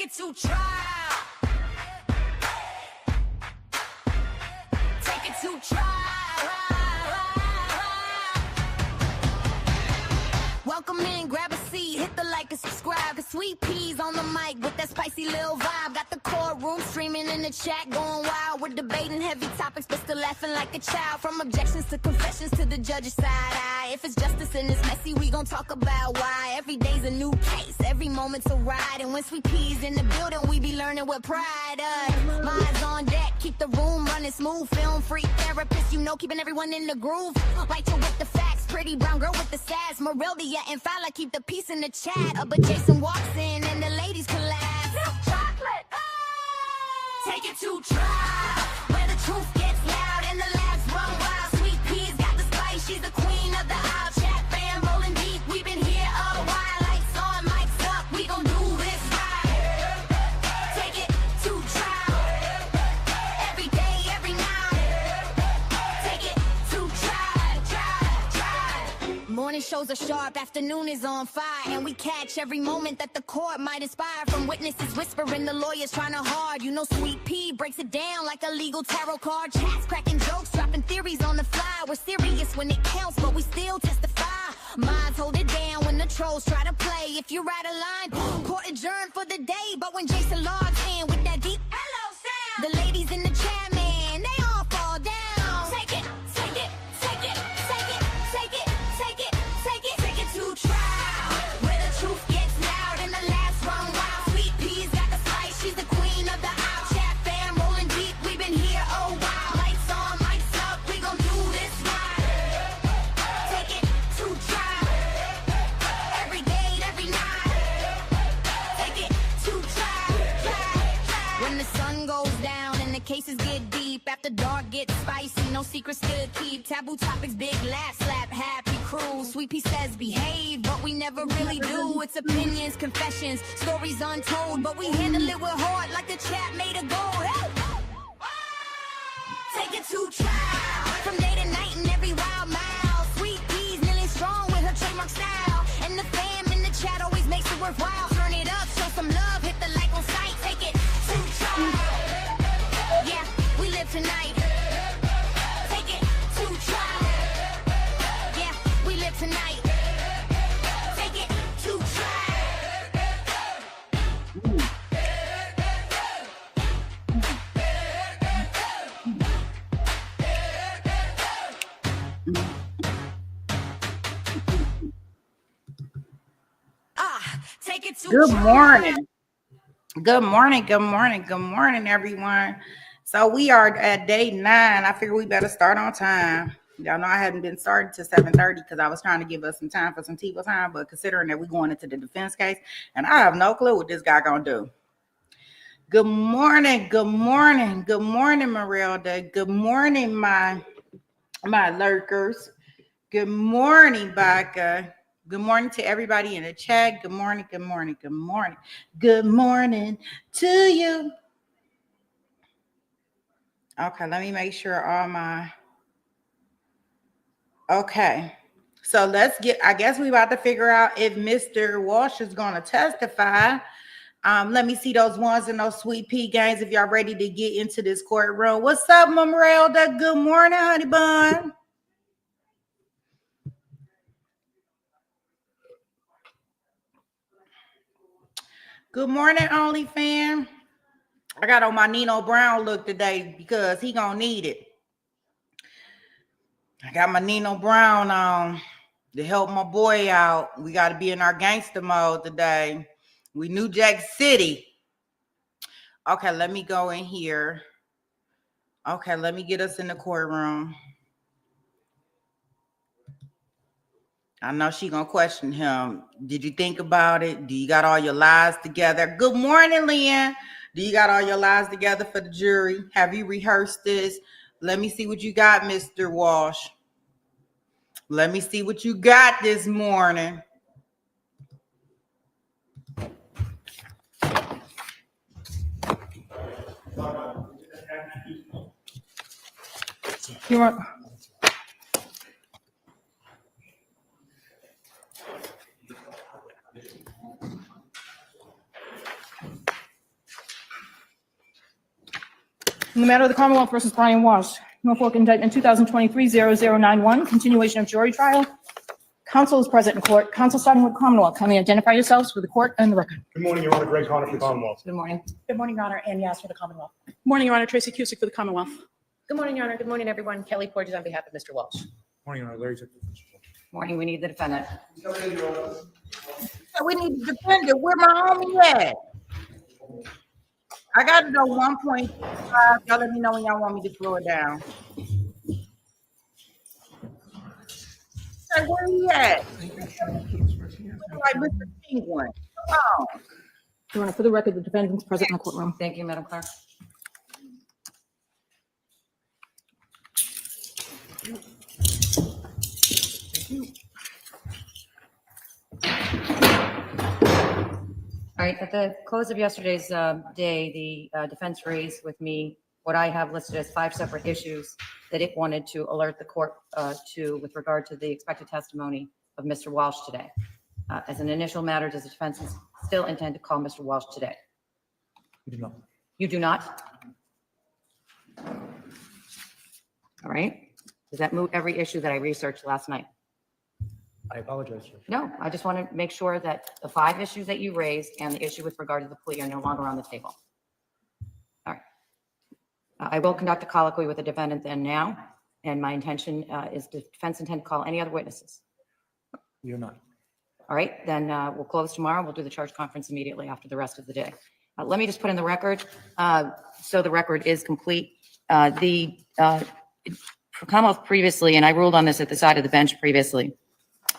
it to trial. Take it to trial. Welcome in, grab a seat, hit the like and subscribe. Cause Sweet P's on the mic with that spicy little vibe. Got the courtroom streaming in the chat, going wild. We're debating heavy topics, but still laughing like a child. From objections to confessions to the judge's side eye. If it's justice and it's messy, we gon' talk about why. Every day's a new case, every moment's a ride. And when Sweet P's in the building, we be learning with pride. Minds on deck, keep the room running smooth. Film free therapist, you know, keeping everyone in the groove. Rachel with the facts, pretty brown girl with the sass. Moreldia and Fowler keep the peace in the chat. But Jason walks in and the ladies collapse. Chocolate, take it to trial, where the truth gets loud and the laughs run wild. Sweet P's got the spice, she's the queen of the aisle. Chat fam rolling deep, we've been here a while. Lights on, mics up, we gon' do this right. Take it to trial, every day, every night. Take it to trial. Morning shows are sharp, afternoon is on fire. And we catch every moment that the court might inspire. From witnesses whispering, the lawyers trying to hard. You know Sweet P breaks it down like a legal tarot card. Chats cracking jokes, dropping theories on the fly. We're serious when it counts, but we still testify. Minds hold it down when the trolls try to play. If you're out of line, court adjourned for the day. But when Jason logs in with that deep hello sound, the ladies in the chat, man, they all fall down. Take it, take it, take it, take it, take it, take it, take it, take it to trial, where the truth gets loud and the laughs run wild. Sweet P's got the spice, she's the queen of the aisle. Chat fam rolling deep, we've been here a while. Lights on, mics up, we gon' do this right. Take it to trial, every day, every night. Take it to trial, trial. When the sun goes down and the cases get deep, after dark gets spicy, no secrets to keep. Taboo topics, big laugh, slap, happy crew. Sweet P says behave, but we never really do. It's opinions, confessions, stories untold, but we handle it with heart like the chat made of gold. Take it to trial, from day to night and every wild mile. Sweet P's million strong with her trademark style. And the fam in the chat always makes it worthwhile. Turn it up, show some love, hit the like on sight. Take it to trial, yeah, we live tonight. Take it to trial, yeah, we live tonight. Take it to trial. Take it to Good trial. morning. Good morning. Good morning. Good morning, everyone. So we are at day 9. I figure we better start on time. Y'all know I hadn't been starting till 7:30 because I was trying to give us some time for some table time. But considering that we're going into the defense case, and I have no clue what this guy gonna do. Good morning. Good morning. Good morning, Marilda. Good morning, my lurkers. Good morning, Becca. Good morning to everybody in the chat. Good morning, good morning, good morning. Good morning to you. Okay, let me make sure all my... Okay, so let's get... I guess we about to figure out if Mr. Walsh is going to testify. Let me see those ones and those SweetPGangs if y'all ready to get into this courtroom. What's up, Mamerelda? Good morning, honey bun. Good morning, OnlyFam. I got on my Nino Brown look today because he gonna need it. I got my Nino Brown on to help my boy out. We got to be in our gangster mode today. We New Jack City. Okay, let me go in here. Okay, let me get us in the courtroom. I know she gonna question him. Did you think about it? Do you got all your lies together? Good morning, Leanne. Do you got all your lies together for the jury? Have you rehearsed this? Let me see what you got, Mr. Walsh. Let me see what you got this morning. You want... In the matter of the Commonwealth versus Brian Walshe, Norfolk Indictment 2023-0091, continuation of jury trial. Counsel is present in court. Counsel starting with Commonwealth. Kindly identify yourselves for the court and the record. Good morning, Your Honor. Greg Connor for the Commonwealth. Good morning. Good morning, Your Honor. Ann Yass for the Commonwealth. Good morning, Your Honor. Tracy Cusick for the Commonwealth. Good morning, Your Honor. Good morning, everyone. Kelly Porges on behalf of Mr. Walsh. Morning, Your Honor. Larry Zucker. Morning. We need the defendant. We need to defend it. Where my homie at? I got to know 1.5. Y'all let me know when y'all want me to slow it down. Hey, where he at? Like Mr. Penguin. Come on. Your Honor, for the record, the defendant is present in the courtroom. Thank you, Madam Clerk. All right, at the close of yesterday's day, the defense raised with me what I have listed as 5 separate issues that it wanted to alert the court to with regard to the expected testimony of Mr. Walsh today. As an initial matter, does the defense still intend to call Mr. Walsh today? We do not. You do not? All right. Does that moot every issue that I researched last night? I apologize, sir. No, I just want to make sure that the 5 issues that you raised and the issue with regard to the plea are no longer on the table. All right. I will conduct a colloquy with the defendant then now, and my intention is the defense intend to call any other witnesses. We are not. All right, then we'll close tomorrow. We'll do the charge conference immediately after the rest of the day. Let me just put in the record, so the record is complete. The Commonwealth previously, and I ruled on this at the side of the bench previously,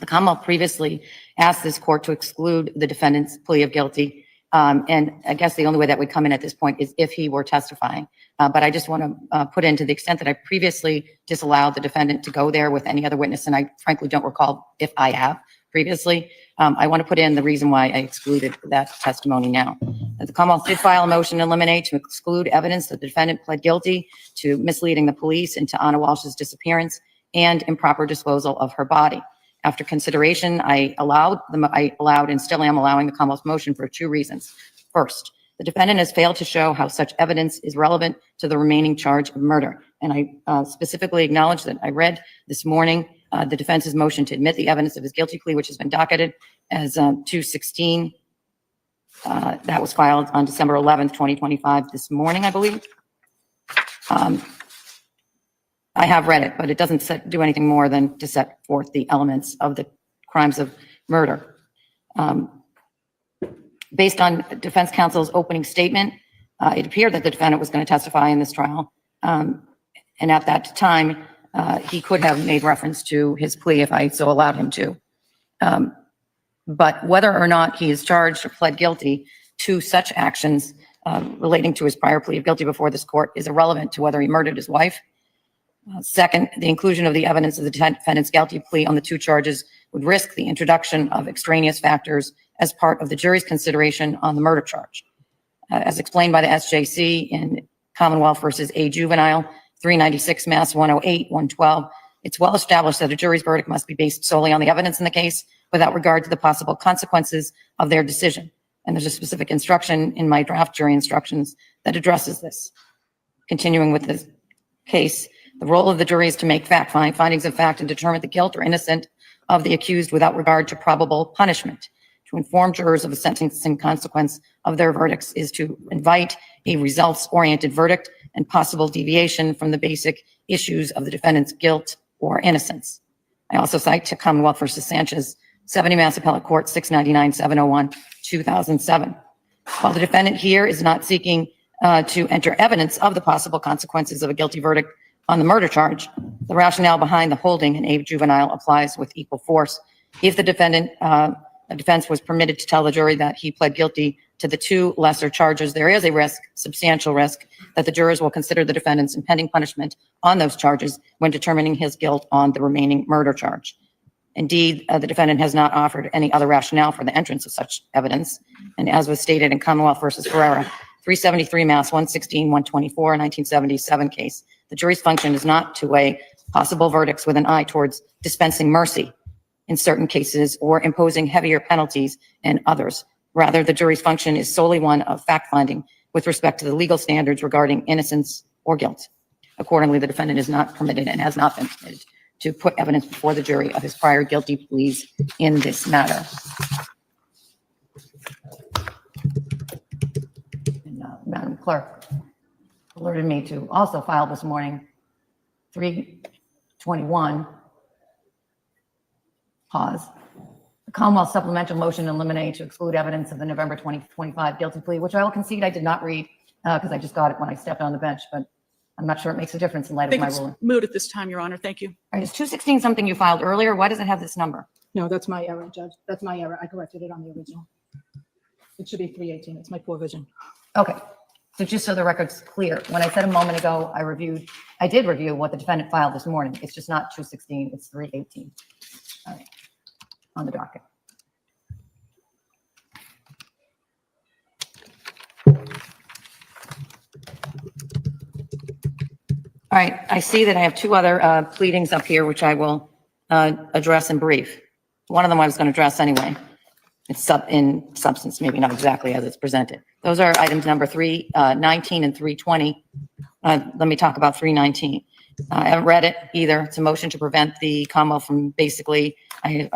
the Commonwealth previously asked this court to exclude the defendant's plea of guilty. And I guess the only way that would come in at this point is if he were testifying. But I just want to put in to the extent that I previously disallowed the defendant to go there with any other witness, and I frankly don't recall if I have previously. I want to put in the reason why I excluded that testimony now. The Commonwealth did file a motion to eliminate to exclude evidence that the defendant pled guilty to misleading the police into Anna Walsh's disappearance and improper disposal of her body. After consideration, I allowed and still am allowing the Commonwealth's motion for 2 reasons. First, the defendant has failed to show how such evidence is relevant to the remaining charge of murder. And I specifically acknowledge that I read this morning the defense's motion to admit the evidence of his guilty plea, which has been docketed as 216. That was filed on December 11th, 2025, this morning, I believe. I have read it, but it doesn't do anything more than to set forth the elements of the crimes of murder. Based on defense counsel's opening statement, it appeared that the defendant was going to testify in this trial. And at that time, he could have made reference to his plea if I so allowed him to. But whether or not he is charged or pled guilty to such actions relating to his prior plea of guilty before this court is irrelevant to whether he murdered his wife. Second, the inclusion of the evidence of the defendant's guilty plea on the 2 charges would risk the introduction of extraneous factors as part of the jury's consideration on the murder charge. As explained by the SJC in Commonwealth versus A Juvenile, 396 Mass 108, 112, it's well established that a jury's verdict must be based solely on the evidence in the case without regard to the possible consequences of their decision. And there's a specific instruction in my draft jury instructions that addresses this. Continuing with this case, the role of the jury is to make findings of fact and determine the guilt or innocence of the accused without regard to probable punishment. To inform jurors of the sentencing consequence of their verdicts is to invite a results-oriented verdict and possible deviation from the basic issues of the defendant's guilt or innocence. I also cite to Commonwealth versus Sanchez, 70 Mass Appellate Court, 699-701, 2007. While the defendant here is not seeking to enter evidence of the possible consequences of a guilty verdict on the murder charge, the rationale behind the holding in A Juvenile applies with equal force. If the defense was permitted to tell the jury that he pled guilty to the 2 lesser charges, there is a risk, substantial risk, that the jurors will consider the defendant's impending punishment on those charges when determining his guilt on the remaining murder charge. Indeed, the defendant has not offered any other rationale for the entrance of such evidence. And as was stated in Commonwealth versus Ferreira, 373 Mass 116, 124, 1977 case, the jury's function is not to weigh possible verdicts with an eye towards dispensing mercy in certain cases or imposing heavier penalties in others. Rather, the jury's function is solely one of fact-finding with respect to the legal standards regarding innocence or guilt. Accordingly, the defendant is not permitted and has not been permitted to put evidence before the jury of his prior guilty pleas in this matter. And, Madam Clerk alerted me to also file this morning 321, pause, the Commonwealth supplemental motion to eliminate to exclude evidence of the November 2025 guilty plea, which I will concede I did not read because I just got it when I stepped on the bench, but I'm not sure it makes a difference in light I of think my it's ruling. moot at this time, Your Honor. Thank you. All right, is 216 something you filed earlier? Why does it have this number? No, that's my error, Judge. That's my error. I corrected it on the original. It should be 318. It's my poor vision. Okay, so just so the record's clear, when I said a moment ago, I did review what the defendant filed this morning. It's just not 216, it's 318. All right, on the docket. All right, I see that I have two other pleadings up here, which I will address in brief. One of them I was going to address anyway. It's in substance, maybe not exactly as it's presented. Those are items number 319 and 320. Let me talk about 319. I haven't read it either. It's a motion to prevent the Commonwealth from basically, I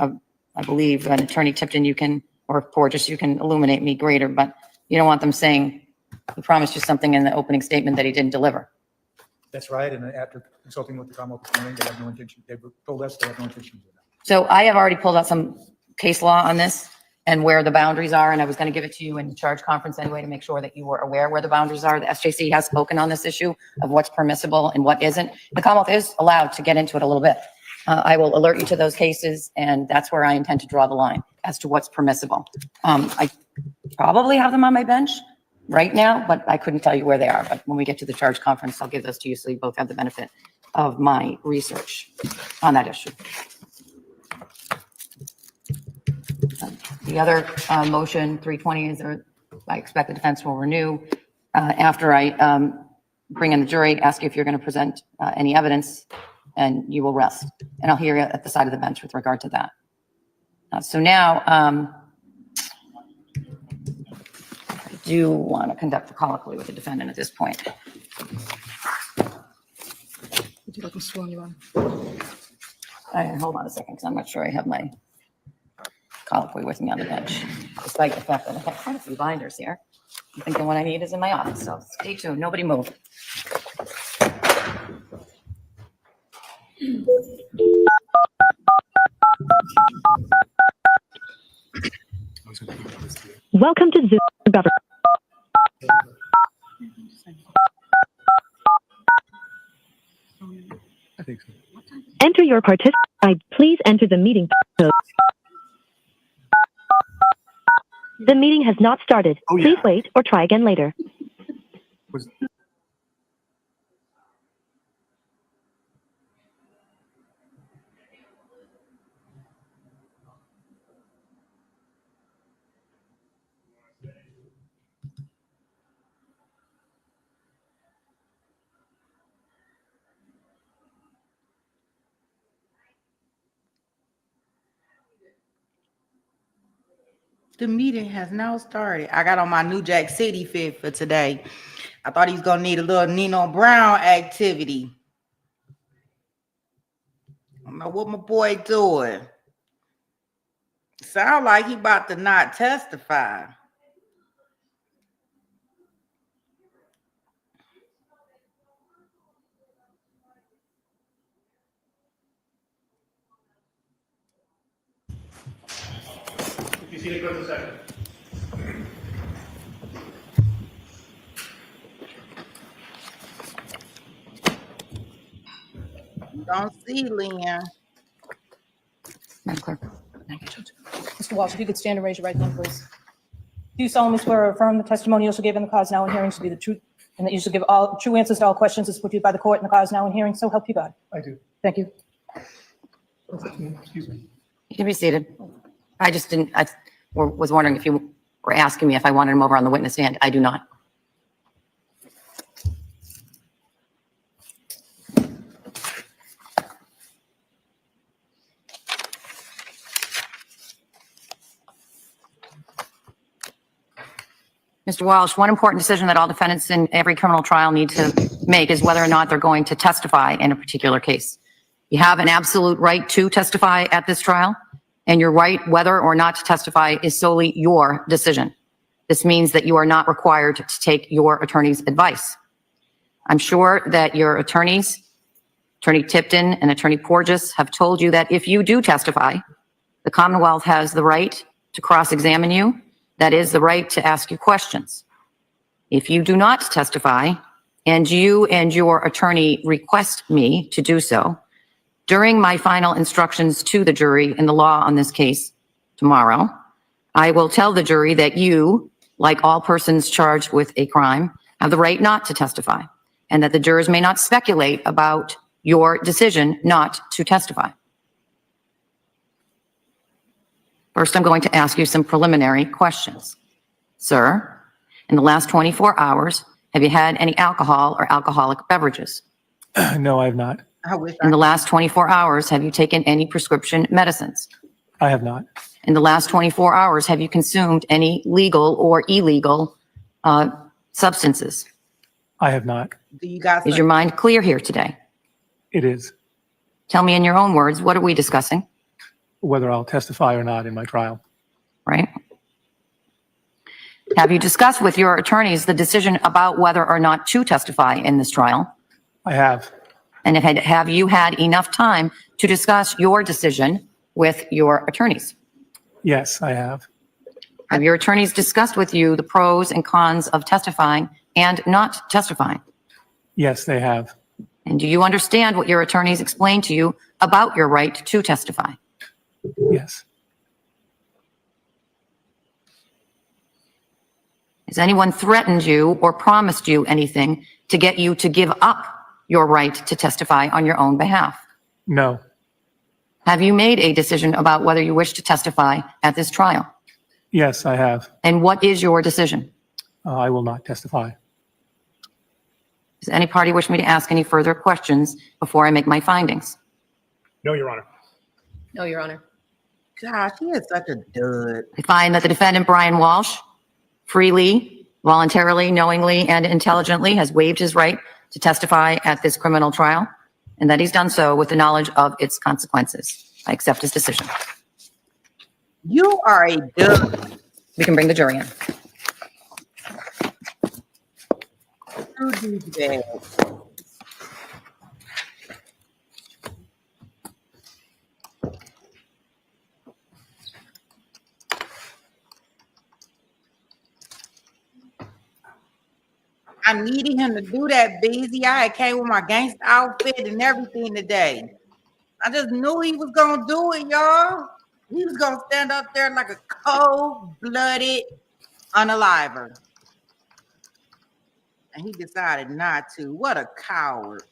believe, an Attorney Tipton, you can, or Porges, you can illuminate me greater, but you don't want them saying he promised you something in the opening statement that he didn't deliver. That's right. And after consulting with the Commonwealth this morning, they have no intention, they told us they have no intention of doing that. So I have already pulled out some case law on this and where the boundaries are, and I was going to give it to you in charge conference anyway to make sure that you were aware where the boundaries are. The SJC has spoken on this issue of what's permissible and what isn't. The Commonwealth is allowed to get into it a little bit. I will alert you to those cases, and that's where I intend to draw the line as to what's permissible. I probably have them on my bench right now, but I couldn't tell you where they are. But when we get to the charge conference, I'll give those to you so you both have the benefit of my research on that issue. The other motion, 320, is I expect the defense will renew after I bring in the jury, ask you if you're going to present any evidence, and you will rest. And I'll hear you at the side of the bench with regard to that. So now, I do want to conduct a colloquy with the defendant at this point. Would you like me sworn, Your Honor? Hold on a second, because I'm not sure I have my colloquy with me on the bench, despite the fact that I have quite a few binders here. I'm thinking what I need is in my office, so stay tuned. Nobody move. Welcome to Zoom Government. I think so. Enter your participant ID. Please enter the meeting code. The meeting has not started. Oh, yeah. Please wait or try again later. The meeting has now started. I got on my New Jack City fit for today. I thought he was gonna need a little Nino Brown activity. I don't know what my boy doing. Sound like he about to not testify. You see the code in a second. Don't see Lynn. Madam Clerk. Mr. Walsh, if you could stand and raise your right hand, please. Do you solemnly swear or affirm the testimony you also gave in the cause now in hearing to be the truth, and that you shall give all true answers to all questions as put to you by the court in the cause now in hearing? So help you God. I do. Thank you. Excuse me. You can be seated. I just didn't, was wondering if you were asking me if I wanted him over on the witness stand. I do not. Mr. Walsh, one important decision that all defendants in every criminal trial need to make is whether or not they're going to testify in a particular case. You have an absolute right to testify at this trial, and your right whether or not to testify is solely your decision. This means that you are not required to take your attorney's advice. I'm sure that your attorneys, Attorney Tipton and Attorney Porges, have told you that if you do testify, the Commonwealth has the right to cross-examine you. That is the right to ask you questions. If you do not testify, and you and your attorney request me to do so, during my final instructions to the jury in the law on this case tomorrow, I will tell the jury that you, like all persons charged with a crime, have the right not to testify, and that the jurors may not speculate about your decision not to testify. First, I'm going to ask you some preliminary questions. Sir, in the last 24 hours, have you had any alcohol or alcoholic beverages? No, I have not. I wish In the last 24 hours, have you taken any prescription medicines? I have not. In the last 24 hours, have you consumed any legal or illegal substances? I have not. do you guys Is your mind clear here today? It is Tell me in your own words, what are we discussing, whether I'll testify or not in my trial. right? Have you discussed with your attorneys the decision about whether or not to testify in this trial? I have. And have you had enough time to discuss your decision with your attorneys? Yes, I have. Have your attorneys discussed with you the pros and cons of testifying and not testifying? Yes, they have. And do you understand what your attorneys explained to you about your right to testify? Yes. Has anyone threatened you or promised you anything to get you to give up your right to testify on your own behalf? No. Have you made a decision about whether you wish to testify at this trial? Yes, I have. And what is your decision? I will not testify. Does any party wish me to ask any further questions before I make my findings? No, Your Honor. No, Your Honor. Gosh, he is such a dud. I find that the defendant, Brian Walsh, freely, voluntarily, knowingly, and intelligently has waived his right to testify at this criminal trial, and that he's done so with the knowledge of its consequences. I accept his decision. You are a dud. We can bring the jury in. You do that. I needed him to do that, Beezy. I had came with my gangster outfit and everything today. I just knew he was gonna do it, y'all. He was gonna stand up there like a cold-blooded unaliver. And he decided not to. What a coward.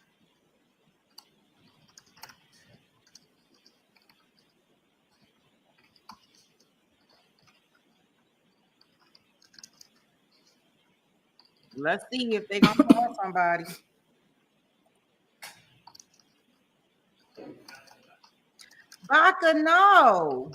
Let's see if they're gonna call somebody. Baka, no.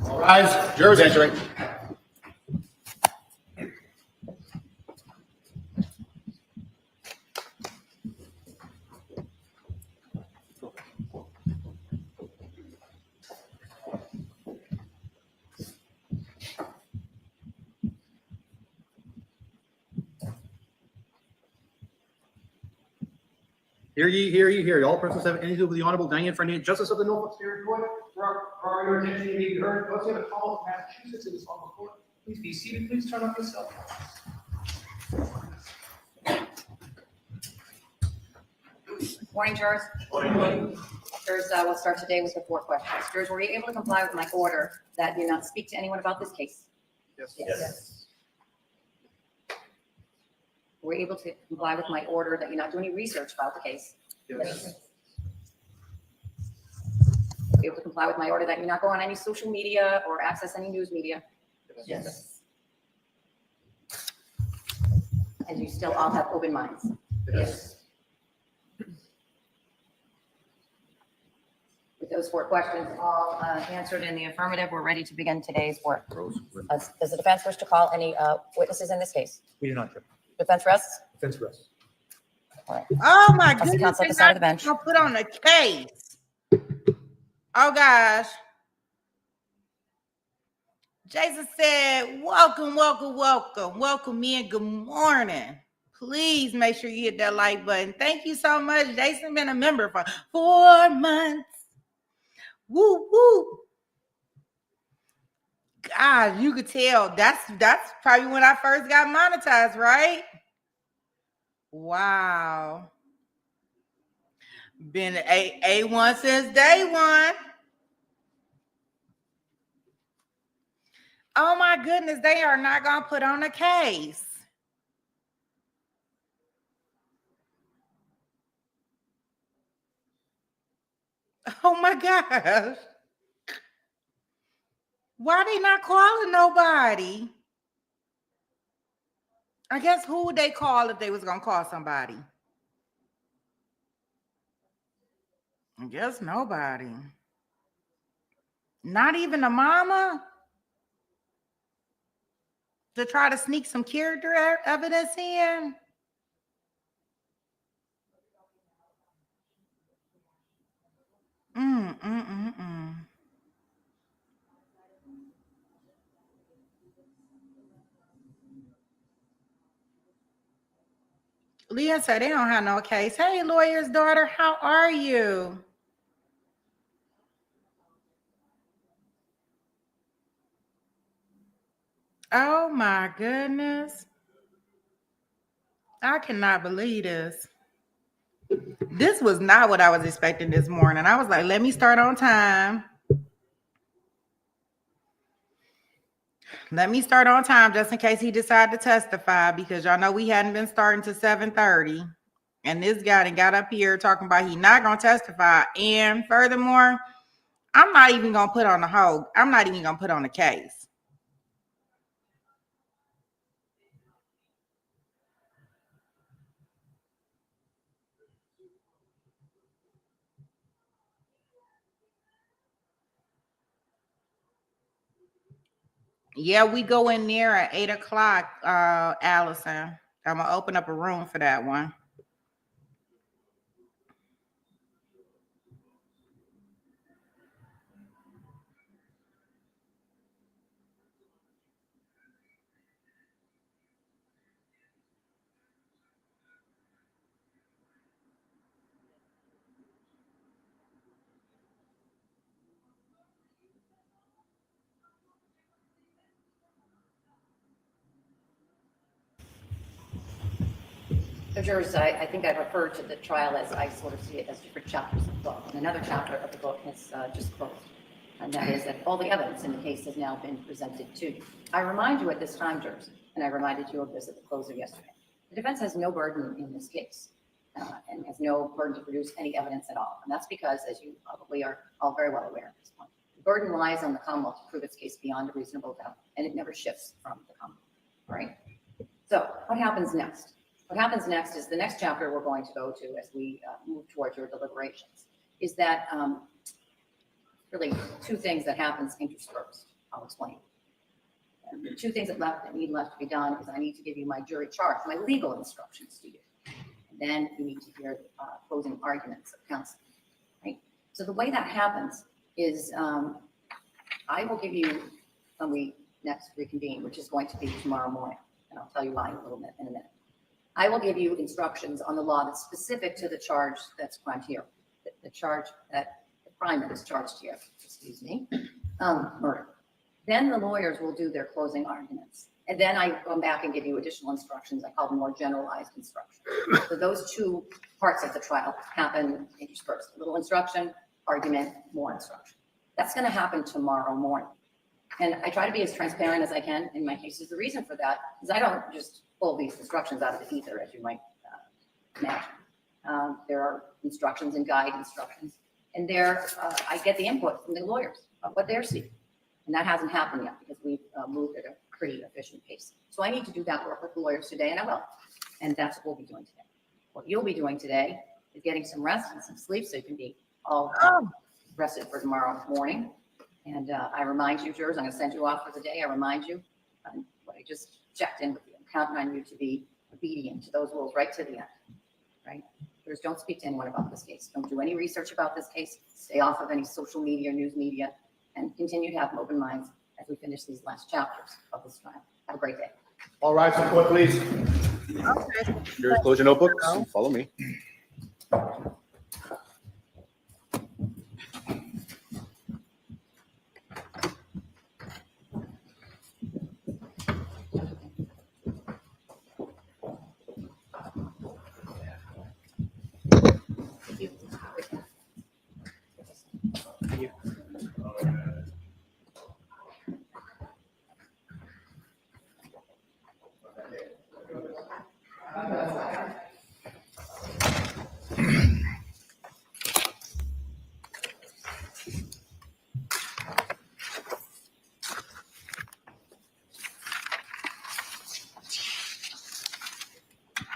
All rise, jurors entering. Hear ye, hear ye, hear ye. All persons have anything to do with the Honorable Diane Fernandez, Justice of the Norfolk Superior Court, for your attention may be heard. Let's have a call from Massachusetts in this honorable court. Please be seated. Please turn off your cell phones. Morning, jurors. Jurors, we'll start today with the 4 questions. Jurors, were you able to comply with my order that you not speak to anyone about this case? Yes. Were you able to comply with my order that you not do any research about the case? Yes. Were you able to comply with my order that you not go on any social media or access any news media? Yes. And you still all have open minds? Yes. With those 4 questions all answered in the affirmative, we're ready to begin today's work. Does the defense wish to call any witnesses in this case? We do not, Judge. Defense rests? Defense rests. All right. Oh my Trustee goodness. counsel at the side of the bench. I'll put on a case. Oh gosh. Jason said, welcome, welcome, welcome. Welcome in. Good morning. Please make sure you hit that like button. Thank you so much. Jason been a member for 4 months. Woo, woo. God, you could tell that's probably when I first got monetized, right? Wow. Been A1 since day one. Oh my goodness, they are not gonna put on a case. Oh my gosh. Why they not calling nobody? I guess who would they call if they was gonna call somebody? I guess nobody. Not even a mama to try to sneak some character evidence in. Leah said they don't have no case. Hey, lawyer's daughter, how are you? Oh my goodness. I cannot believe this. This was not what I was expecting this morning. I was like, let me start on time. Let me start on time just in case he decided to testify, because y'all know we hadn't been starting to 7:30. And this guy got up here talking about he not going to testify. And furthermore, I'm not even going to put on the hold. I'm not even going to put on the case. Yeah, we go in there at 8 o'clock, Allison. I'm going to open up a room for that one. So jurors, I think I referred to the trial as I sort of see it as different chapters of the book. And another chapter of the book has just closed. And that is that all the evidence in the case has now been presented to you. I remind you at this time, jurors, and I reminded you of this at the close of yesterday, the defense has no burden in this case and has no burden to produce any evidence at all. And that's because, as you probably are all very well aware at this point, the burden lies on the Commonwealth to prove its case beyond a reasonable doubt, and it never shifts from the Commonwealth, right? So what happens next? What happens next is the next chapter we're going to go to as we move towards your deliberations is that really 2 things that happens interspersed. I'll explain. And the 2 things that need left to be done is I need to give you my jury charge, my legal instructions to you. And then you need to hear the closing arguments of counsel, right? So the way that happens is I will give you, when we next reconvene, which is going to be tomorrow morning, and I'll tell you why in a minute. I will give you instructions on the law that's specific to the charge that's crimed here, the charge that the crime that is charged here, murder. Then the lawyers will do their closing arguments. And then I come back and give you additional instructions. I call them more generalized instructions. So those 2 parts of the trial happen interspersed. Little instruction, argument, more instruction. That's going to happen tomorrow morning. And I try to be as transparent as I can in my cases. The reason for that is I don't just pull these instructions out of the ether, as you might imagine. There are instructions and guide instructions, and there I get the input from the lawyers of what they're seeking. And that hasn't happened yet because we've moved at a pretty efficient pace. So I need to do that work with the lawyers today, and I will. And that's what we'll be doing today. What you'll be doing today is getting some rest and some sleep so you can be all rested for tomorrow morning. And I remind you, jurors, I'm going to send you off for the day. I remind you what I just checked in with you. I'm counting on you to be obedient to those rules right to the end, right? Jurors, don't speak to anyone about this case. Don't do any research about this case. Stay off of any social media, news media, and continue to have open minds as we finish these last chapters of this trial. Have a great day. All rise for the court, please. Okay. Jurors, close your notebooks and follow me.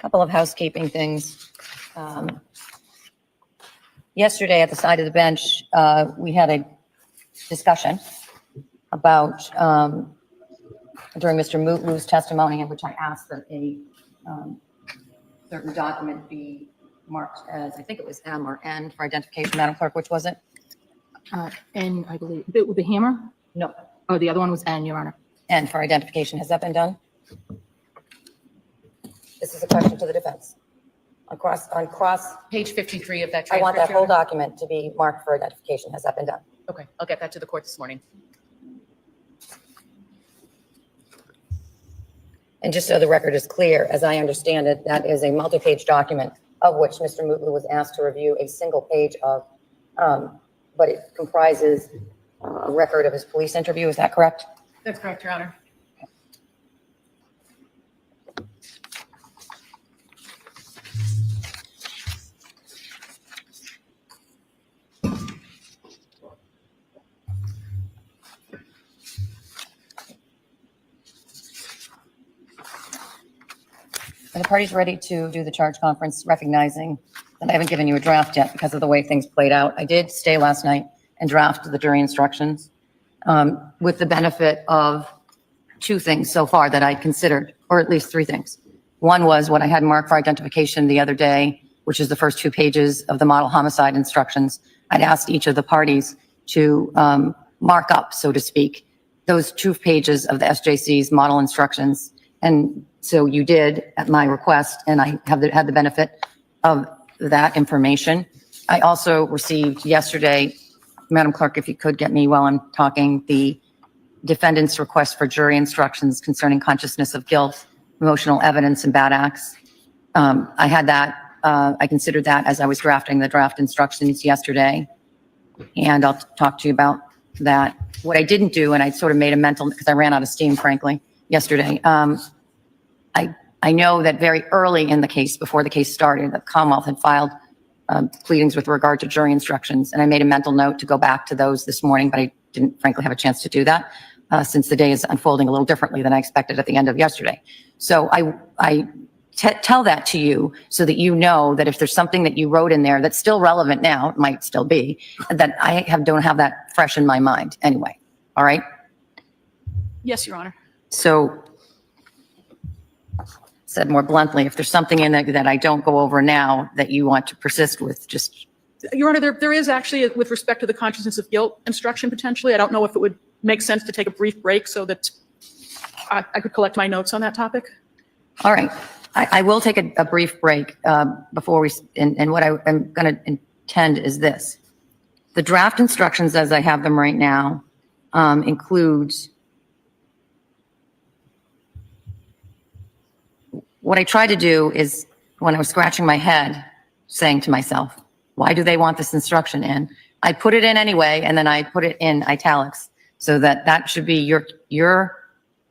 Couple of housekeeping things. Yesterday at the side of the bench, we had a discussion about, during Mr. Mutlu's testimony, in which I asked that a certain document be marked as, I think it was M or N for identification. Madam Clerk, which was it? N, I believe. With the hammer? No, Oh, the other one was N, Your Honor. N for identification. Has that been done? This is a question to the defense. On cross, Page 53 of that I transcript. want that Your whole Honor. document to be marked for identification. Has that been done? Okay, I'll get that to the court this morning. And just so the record is clear, as I understand it, that is a multi-page document of which Mr. Mutlu was asked to review a single page of, but it comprises a record of his police interview. Is that correct? That's correct, Your Honor. Are the parties ready to do the charge conference, recognizing that I haven't given you a draft yet because of the way things played out? I did stay last night and draft the jury instructions with the benefit of two things so far that I considered, or at least three things. One was what I had marked for identification the other day, which is the first 2 pages of the model homicide instructions. I'd asked each of the parties to mark up, so to speak, those 2 pages of the SJC's model instructions. And so you did at my request, and I had the benefit of that information. I also received yesterday, Madam Clerk, if you could get me while I'm talking, the defendant's request for jury instructions concerning consciousness of guilt, emotional evidence, and bad acts. I had that, I considered that as I was drafting the draft instructions yesterday, and I'll talk to you about that. What I didn't do, and I sort of made a mental, because I ran out of steam, frankly, yesterday. I know that very early in the case, before the case started, the Commonwealth had filed pleadings with regard to jury instructions, and I made a mental note to go back to those this morning, but I didn't frankly have a chance to do that since the day is unfolding a little differently than I expected at the end of yesterday. So I tell that to you so that you know that if there's something that you wrote in there that's still relevant now, it might still be, that I don't have that fresh in my mind anyway. All right? Yes, Your Honor. So, said more bluntly, if there's something in there that I don't go over now that you want to persist with, just. Your Honor, there is actually, with respect to the consciousness of guilt instruction potentially, I don't know if it would make sense to take a brief break so that I could collect my notes on that topic. All right. I will take a brief break before we, and what I'm going to intend is this. The draft instructions as I have them right now includes what I try to do is when I was scratching my head saying to myself, why do they want this instruction in? I put it in anyway, and then I put it in italics So that should be your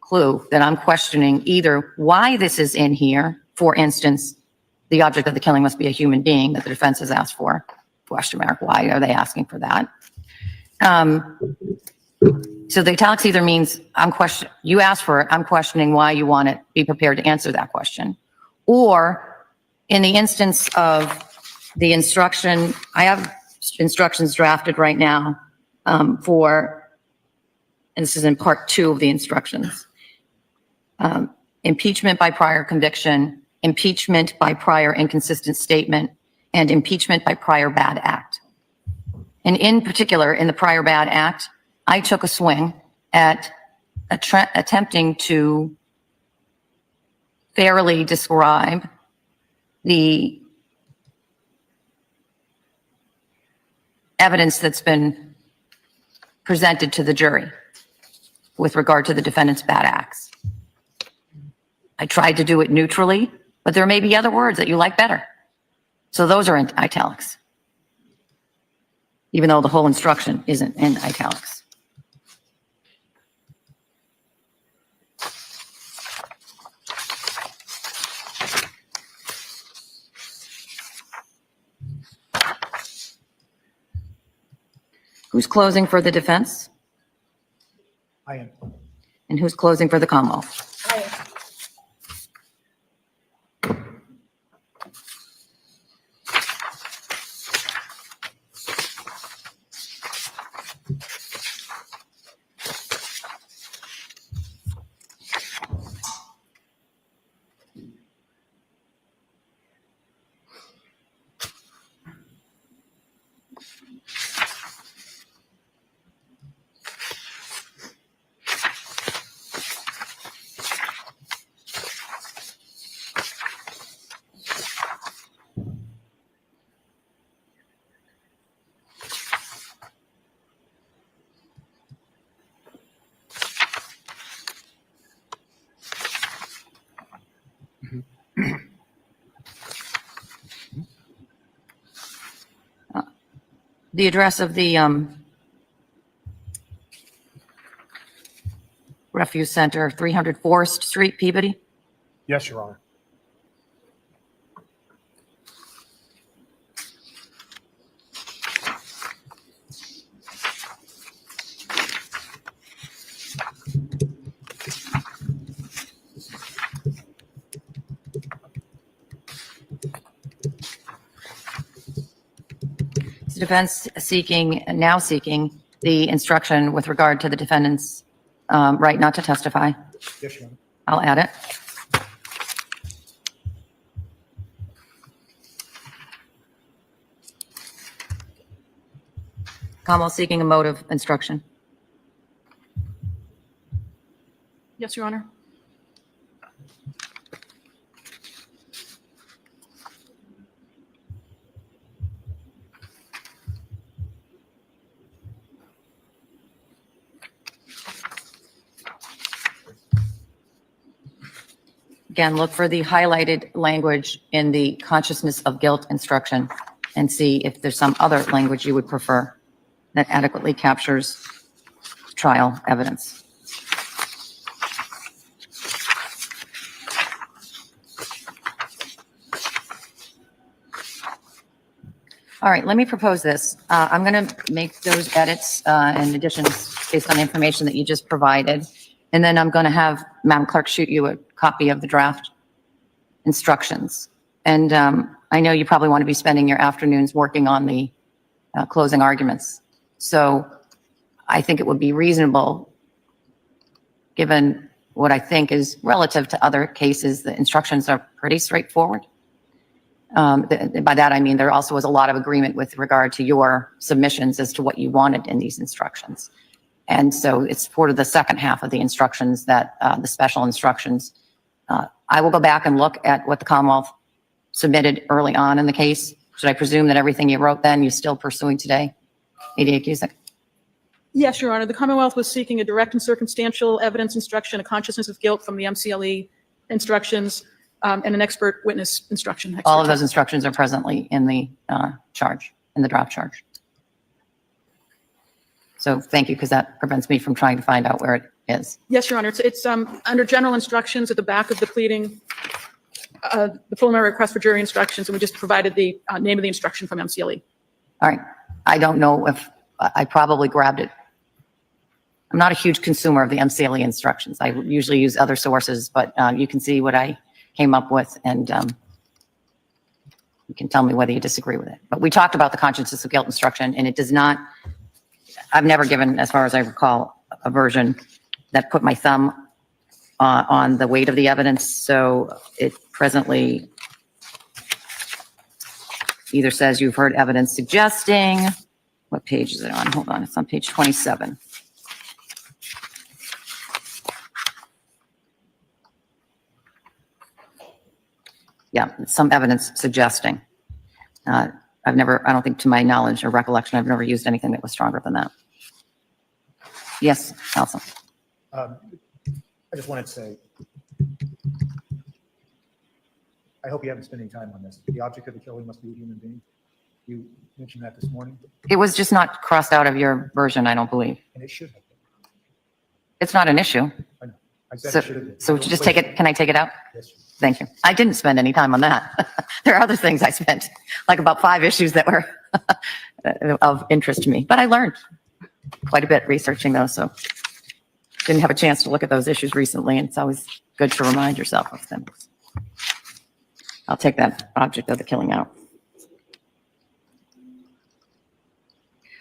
clue that I'm questioning either why this is in here. For instance, the object of the killing must be a human being that the defense has asked for. Question mark, why are they asking for that? So the italics either means you asked for it, I'm questioning why you want it, be prepared to answer that question. Or in the instance of the instruction, I have instructions drafted right now for, and this is in part 2 of the instructions, impeachment by prior conviction, impeachment by prior inconsistent statement, and impeachment by prior bad act. And in particular, in the prior bad act, I took a swing at attempting to fairly describe the evidence that's been presented to the jury with regard to the defendant's bad acts. I tried to do it neutrally, but there may be other words that you like better. So those are in italics, even though the whole instruction isn't in italics. Who's closing for the defense? I am. And who's closing for the Commonwealth? The address of the Refuse Center, 300 Forest Street, Peabody. Yes, Your Honor. Is the defense now seeking the instruction with regard to the defendant's right not to testify? Yes, Your Honor. I'll add it. Commonwealth seeking a motive instruction. Yes, Your Honor. Again, look for the highlighted language in the consciousness of guilt instruction and see if there's some other language you would prefer that adequately captures trial evidence. All right, let me propose this. I'm going to make those edits and additions based on the information that you just provided. And then I'm going to have Madam Clerk shoot you a copy of the draft instructions. And I know you probably want to be spending your afternoons working on the closing arguments. So I think it would be reasonable, given what I think is relative to other cases, the instructions are pretty straightforward. By that, I mean, there also was a lot of agreement with regard to your submissions as to what you wanted in these instructions. And so it's part of the second half of the instructions that the special instructions. I will go back and look at what the Commonwealth submitted early on in the case. Should I presume that everything you wrote then you're still pursuing today? ADA Cusick. Yes, Your Honor. The Commonwealth was seeking a direct and circumstantial evidence instruction, a consciousness of guilt from the MCLE instructions, and an expert witness instruction. All of those instructions are presently in the charge, in the draft charge. So thank you, because that prevents me from trying to find out where it is. Yes, Your Honor, it's under general instructions at the back of the pleading, the preliminary request for jury instructions, and we just provided the name of the instruction from MCLE. All right. I don't know if I probably grabbed it. I'm not a huge consumer of the MCLE instructions. I usually use other sources, but you can see what I came up with, and you can tell me whether you disagree with it. But we talked about the consciousness of guilt instruction, and it does not, I've never given, as far as I recall, a version that put my thumb on the weight of the evidence. So it presently either says you've heard evidence suggesting, what page is it on? Hold on, it's on page 27. Yeah, some evidence suggesting. I've never, I don't think to my knowledge or recollection, I've never used anything that was stronger than that. Yes, Allison. I just wanted to say, I hope you haven't spent any time on this. The object of the killing must be a human being. You mentioned that this morning, It was just not crossed out of your version, I don't believe. and it should have been. It's not an issue. I know. I said So, it should have been. so would you just take it, can I take it out? Yes, sir. Thank you. I didn't spend any time on that. There are other things I spent, like about 5 issues that were of interest to me, but I learned quite a bit researching those, so didn't have a chance to look at those issues recently, and it's always good to remind yourself of them. I'll take that object of the killing out.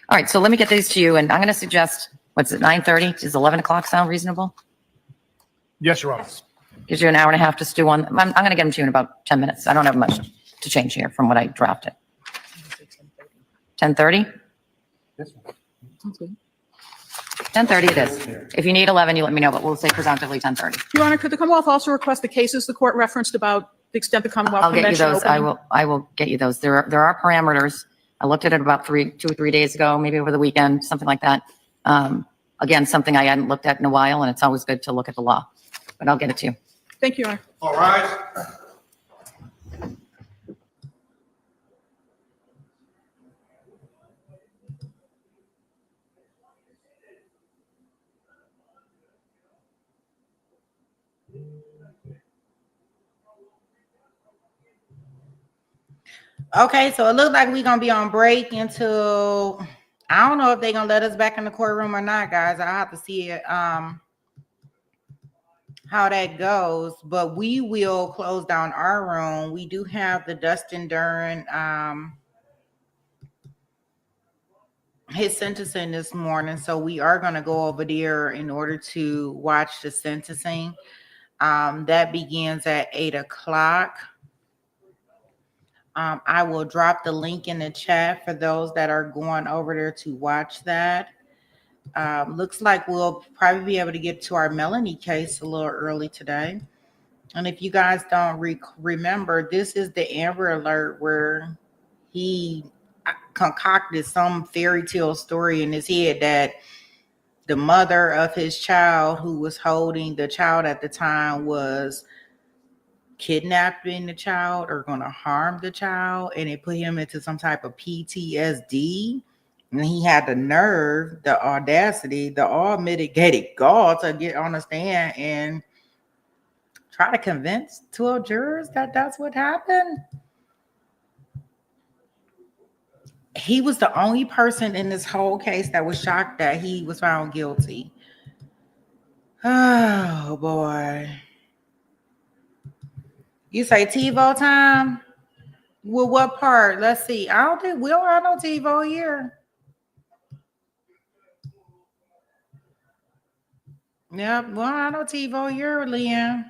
All right, so let me get these to you, and I'm going to suggest, what's it, 9:30? Does 11 o'clock sound reasonable? Yes, Your Honor. Gives you an hour and a half to stew on. I'm going to get them to you in about 10 minutes. I don't have much to change here from what I drafted. 10:30? Yes, sir. 10:30 it is. If you need 11, you let me know, but we'll say presumptively 10:30. Your Honor, could the Commonwealth also request the cases the court referenced about the extent the Commonwealth I'll can get you mention those. opening? I will get you those. There are parameters. I looked at it about 2 or 3 days ago, maybe over the weekend, something like that. Again, something I hadn't looked at in a while, and it's always good to look at the law, but I'll get it to you. Thank you, Your Honor. All right. Okay, so it looks like we're gonna be on break until, I don't know if they're gonna let us back in the courtroom or not, guys. I have to see it, how that goes, but we will close down our room. We do have the Dustin Duran, his sentencing this morning, so we are gonna go over there in order to watch the sentencing. That begins at 8 o'clock. I will drop the link in the chat for those that are going over there to watch that. Looks like we'll probably be able to get to our Melanie case a little early today. And if you guys don't remember, this is the Amber Alert where he concocted some fairy tale story in his head that the mother of his child, who was holding the child at the time, was kidnapping the child or going to harm the child, and it put him into some type of PTSD. And he had the nerve, the audacity, the all mitigated gall to get on the stand and try to convince 12 jurors that that's what happened. He was the only person in this whole case that was shocked that he was found guilty. Oh boy. You say TiVo time? Well, what part? Let's see. I don't think we don't have no TiVo here. Yep, well, I don't have no TiVo here, Leanne.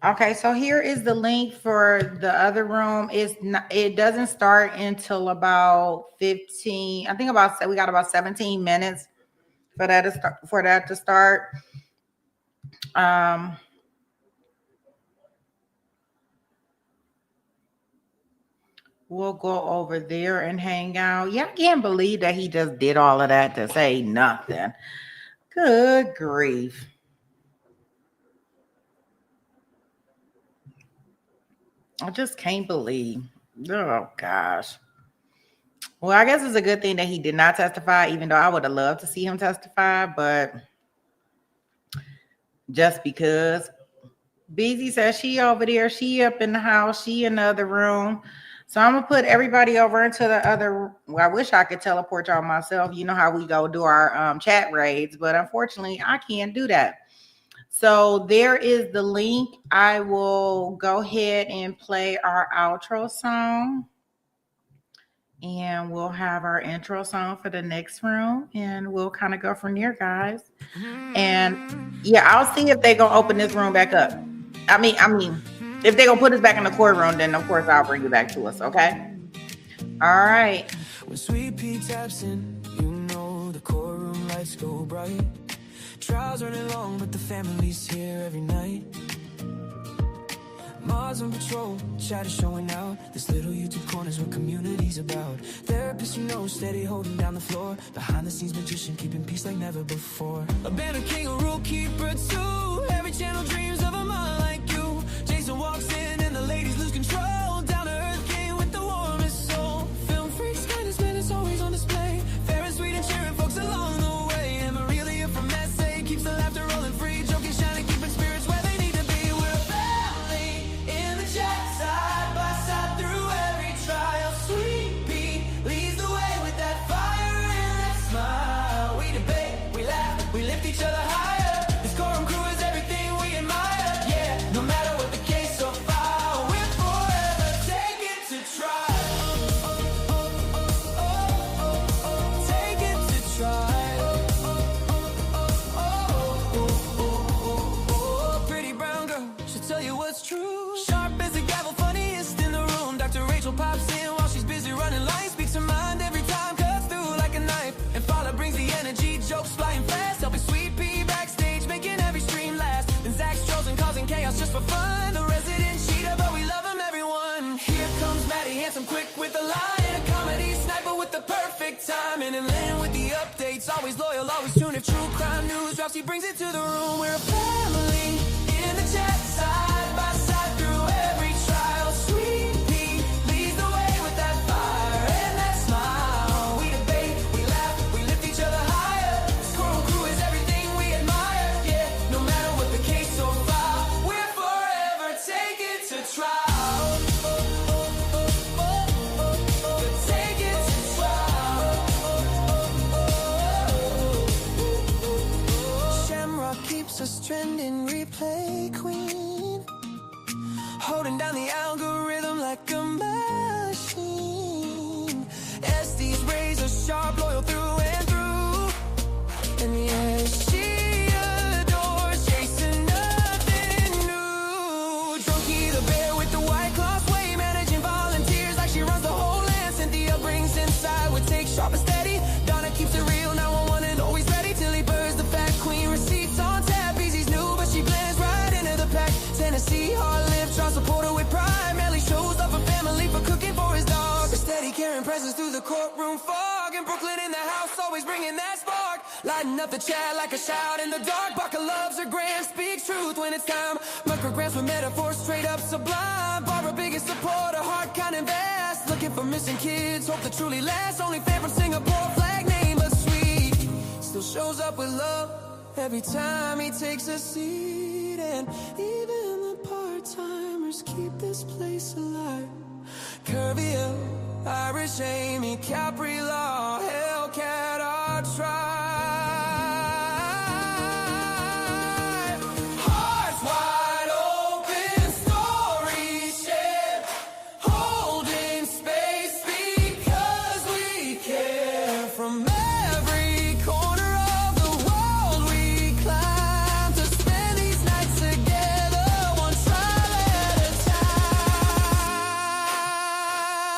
Okay, so here is the link for the other room. It doesn't start until about 15. I think we got about 17 minutes for that to start. We'll go over there and hang out. Yeah, I can't believe that he just did all of that to say nothing. Good grief. I just can't believe. Oh, gosh. Well, I guess it's a good thing that he did not testify, even though I would have loved to see him testify, but just because Beezy says she over there, she up in the house, she in the other room. So I'm gonna put everybody over into the other. Well, I wish I could teleport y'all myself. You know how we go do our chat raids, but unfortunately I can't do that. So there is the link. I will go ahead and play our outro song. And we'll have our intro song for the next room. And we'll kind of go from there, guys. And yeah, I'll see if they're going to open this room back up. I mean, if they're going to put us back in the courtroom, then of course I'll bring you back to us, okay? All right. When SweetP taps in, you know the courtroom lights go bright. Trials running long, but the family's here every night. Mars on patrol, chat is showing out. This little YouTube corner's what community's about. Therapist you know, steady holding down the floor. Behind the scenes magician, keeping peace like never before. A banner king, a rule keeper too. Every channel dreams of a mind like you. Jason walks in and the ladies lose control. Down to earth king with the warmest soul. Film freaks, kindness, man, it's always on display. Fair and sweet and cheering folks along the way. And Aurelia from SA keeps the laughter rolling free. Joking, shining, keeping spirits where they need to be. We're a family in the chat, side by side through every trial. SweetP leads the way with that fire and that smile. We debate, we laugh, we lift each other higher. This courtroom crew is everything we admire. Yeah, no matter what the case or file, we're forever taking to trial. Take it to trial. Pretty brown girl should tell you what's true. Sharp as a gavel, funniest in the room. Dr. Rachel pops in while she's busy running lines. Speaks her mind every time, cuts through like a knife. And Paula brings the energy, jokes flying fast. Helping SweetP backstage, making every stream last. Then Zach strolls and causing chaos just for fun. The resident cheater, but we love him, everyone. Here comes Maddie, handsome, quick with the line. A comedy sniper with the perfect timing. And Lynn with the updates, always loyal, always tuned. If true crime news drops, he brings it to the room. We're a family in the chat, side by side through every trial. SweetP leads the way with that fire and that smile. We debate, we laugh, we lift each other higher. This courtroom crew is everything we admire. Yeah, no matter what the case or file, we're forever taking to trial. Take it to trial. Shamrock keeps us trending, replay queen. Holding down the algorithm like a machine. SD's razor sharp, loyal through and through. And yeah, she adores chasing nothing new. Drunky the bear with the white cloth way, managing volunteers like she runs the whole land. Cynthia brings inside with take sharp and steady. Donna keeps it real, 911 and always ready. Till he burns the fat queen, receipts on tap. Easy's new, but she blends right into the pack. Tennessee, hard live, try support her with pride. Melly shows up a family for cooking for his dog. A steady carrying presence through the courtroom fog. And Brooklyn in the house, always bringing that spark. Lighting up the chat like a shout in the dark. Baca loves her grand, speaks truth when it's time. Micrograms with metaphors, straight up sublime. Barbara, biggest supporter, heart kind of vast. Looking for missing kids, hope to truly last. Only fan from Singapore, flag name but sweet. Still shows up with love every time he takes a seat. And even the part-timers keep this place alive. Curvier, Irish Amy, Capri Law, Hellcat, our tribe. Hearts wide open, stories shared, holding space because we care. From every corner of the world we climb to spend these nights together, one trial at a time.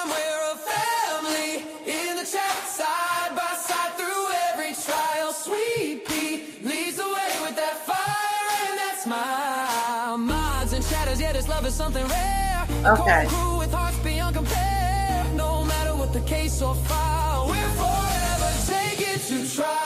We're a family in the chat, side by side through every trial. SweetP leads the way with that fire and that smile. Mods and shadows, yeah, this love is something rare. Okay. A crew with hearts beyond compare. No matter what the case or file, we're forever taking to trial.